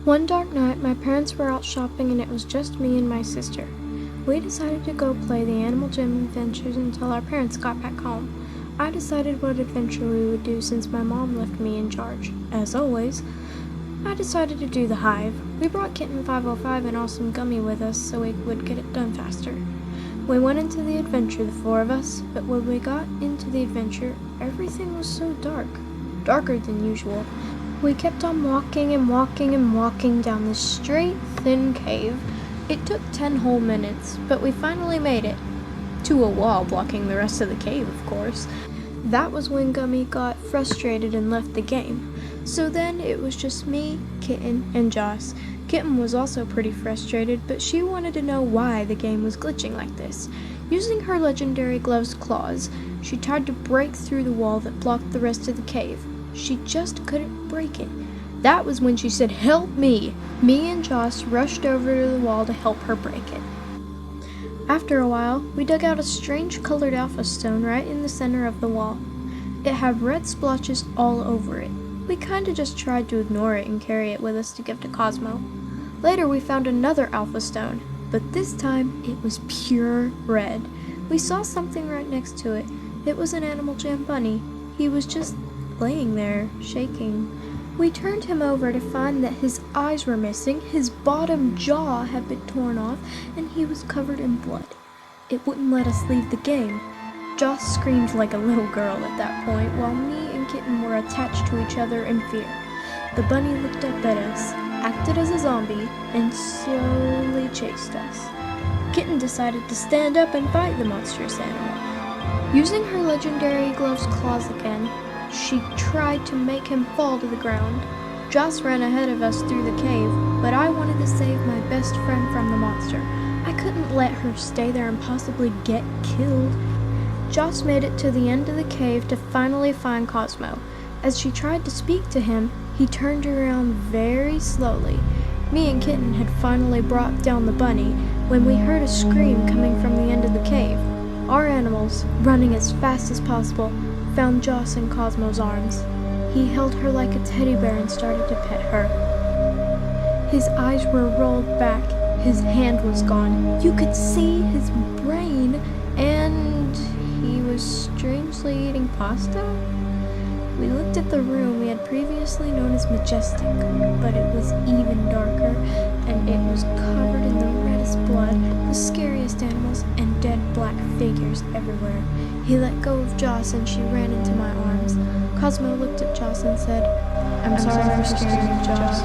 One dark night, my parents were out shopping and it was just me and my sister. We decided to go play the Animal Jam adventures until our parents got back home. I decided what adventure we would do since my mom left me in charge. As always, I decided to do the Hive. We brought Kitten 505 and Awesome Gummy with us so we would get it done faster. We went into the adventure, the four of us, but when we got into the adventure, everything was so dark. Darker than usual. We kept on walking and walking and walking down this straight, thin cave. It took 10 whole minutes, but we finally made it. To a wall blocking the rest of the cave, of course. That was when Gummy got frustrated and left the game. So then it was just me, Kitten, and Joss. Kitten was also pretty frustrated, but she wanted to know why the game was glitching like this. Using her legendary glove's claws, she tried to break through the wall that blocked the rest of the cave. She just couldn't break it. That was when she said, "Help me!" Me and Joss rushed over to the wall to help her break it. After a while, we dug out a strange colored alpha stone right in the center of the wall. It had red splotches all over it. We kinda just tried to ignore it and carry it with us to give to Cosmo. Later we found another alpha stone, but this time it was pure red. We saw something right next to it. It was an Animal Jam bunny. He was just laying there, shaking. We turned him over to find that his eyes were missing, his bottom jaw had been torn off, and he was covered in blood. It wouldn't let us leave the game. Joss screamed like a little girl at that point, while me and Kitten were attached to each other in fear. The bunny looked up at us, acted as a zombie, and slowly chased us. Kitten decided to stand up and fight the monstrous animal. Using her legendary glove's claws again, she tried to make him fall to the ground. Joss ran ahead of us through the cave, but I wanted to save my best friend from the monster. I couldn't let her stay there and possibly get killed. Joss made it to the end of the cave to finally find Cosmo. As she tried to speak to him, he turned around very slowly. Me and Kitten had finally brought down the bunny when we heard a scream coming from the end of the cave. Our animals, running as fast as possible, found Joss in Cosmo's arms. He held her like a teddy bear and started to pet her. His eyes were rolled back, his hand was gone. You could see his brain, and he was strangely eating pasta? We looked at the room we had previously known as Majestic, but it was even darker, and it was covered in the reddest blood, the scariest animals, and dead black figures everywhere. He let go of Joss and she ran into my arms. Cosmo looked at Joss and said, I'm sorry for scaring you, Joss.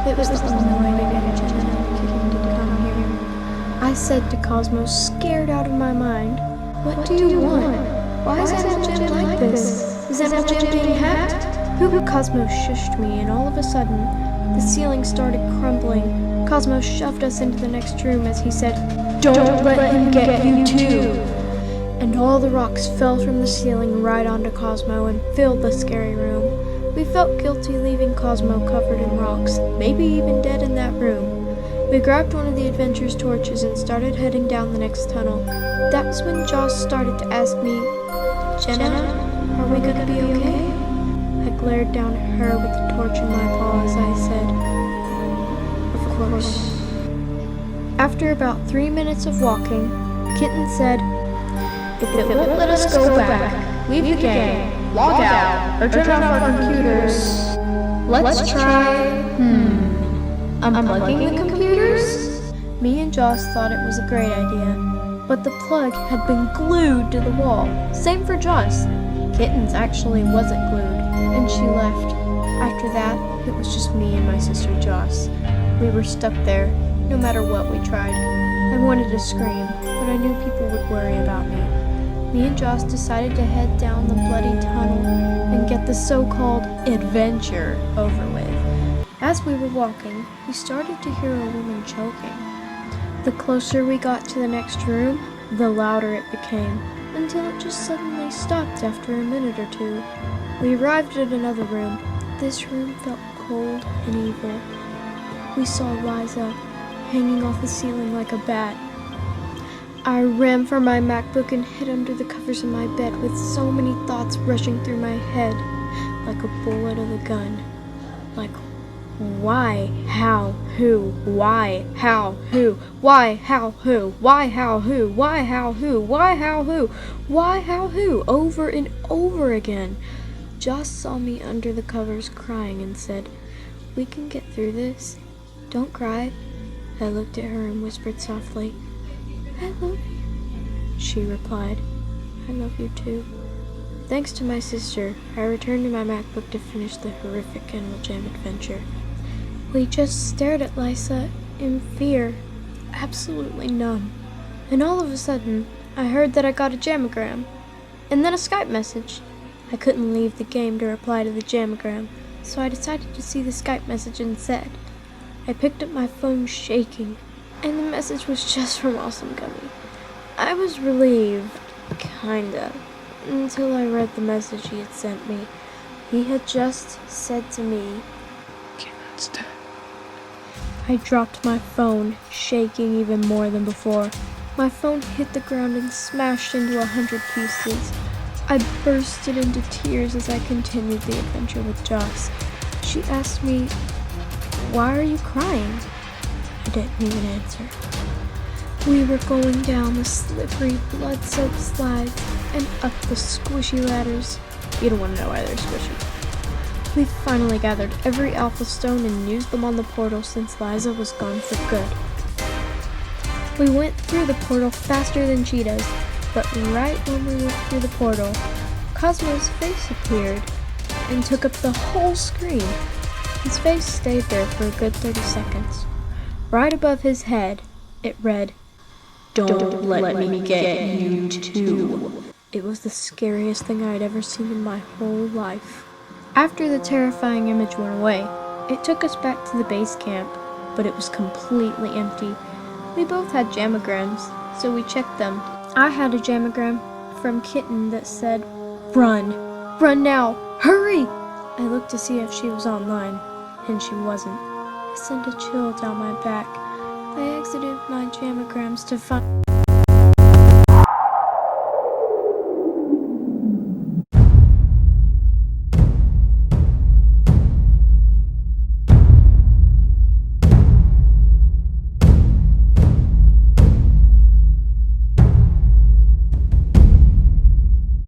It was the only way to get a genetic kitten to come here. I said to Cosmo, scared out of my mind, what do you want? Why is Animal Jam like this? Is Animal Jam being hacked? Cosmo shushed me, and all of a sudden, the ceiling started crumbling. Cosmo shoved us into the next room as he said, Don't let him get you too! And all the rocks fell from the ceiling right onto Cosmo and filled the scary room. We felt guilty leaving Cosmo covered in rocks, maybe even dead in that room. We grabbed one of the adventure's torches and started heading down the next tunnel. That's when Joss started to ask me, Jenna? Are we gonna be okay? I glared down at her with the torch in my paw as I said, Of course. After about 3 minutes of walking, Kitten said, If it won't let us go back, leave the game, log out, or turn off our computers, let's try, unplugging the computers? Me and Joss thought it was a great idea, but the plug had been glued to the wall. Same for Joss. Kitten's actually wasn't glued, and she left. After that, it was just me and my sister Joss. We were stuck there, no matter what we tried. I wanted to scream, but I knew people would worry about me. Me and Joss decided to head down the bloody tunnel and get the so-called adventure over with. As we were walking, we started to hear a woman choking. The closer we got to the next room, the louder it became, until it just suddenly stopped after a minute or two. We arrived at another room. This room felt cold and evil. We saw Liza hanging off the ceiling like a bat. I ran for my MacBook and hid under the covers of my bed with so many thoughts rushing through my head, like a bullet of a gun. Like, Why, how, who, why, how, who, why, how, who, why, how, who, why, how, who, why, how, who, why, how, who, over and over again. Joss saw me under the covers crying and said, "We can get through this. Don't cry." I looked at her and whispered softly, "I love you." She replied, "I love you too." Thanks to my sister, I returned to my MacBook to finish the horrific Animal Jam adventure. We just stared at Lysa in fear, absolutely numb. And all of a sudden, I heard that I got a jamagram, and then a Skype message. I couldn't leave the game to reply to the jamagram, so I decided to see the Skype message instead. I picked up my phone shaking, and the message was just from Awesome Gummy. I was relieved, kinda, until I read the message he had sent me. He had just said to me, "Kennan's dead." I dropped my phone, shaking even more than before. My phone hit the ground and smashed into 100 pieces. I bursted into tears as I continued the adventure with Joss. She asked me, "Why are you crying?" I didn't even answer. We were going down the slippery, blood-soaked slides and up the squishy ladders. You don't want to know why they're squishy. We finally gathered every alpha stone and used them on the portal since Lysa was gone for good. We went through the portal faster than cheetahs, but right when we went through the portal, Cosmo's face appeared and took up the whole screen. His face stayed there for a good 30 seconds. Right above his head, it read, "Don't let me get you too." It was the scariest thing I had ever seen in my whole life. After the terrifying image went away, it took us back to the base camp, but it was completely empty. We both had jamagrams, so we checked them. I had a jamagram from Kitten that said, "Run! Run now! Hurry!" I looked to see if she was online, and she wasn't. It sent a chill down my back. I exited my jamagrams to find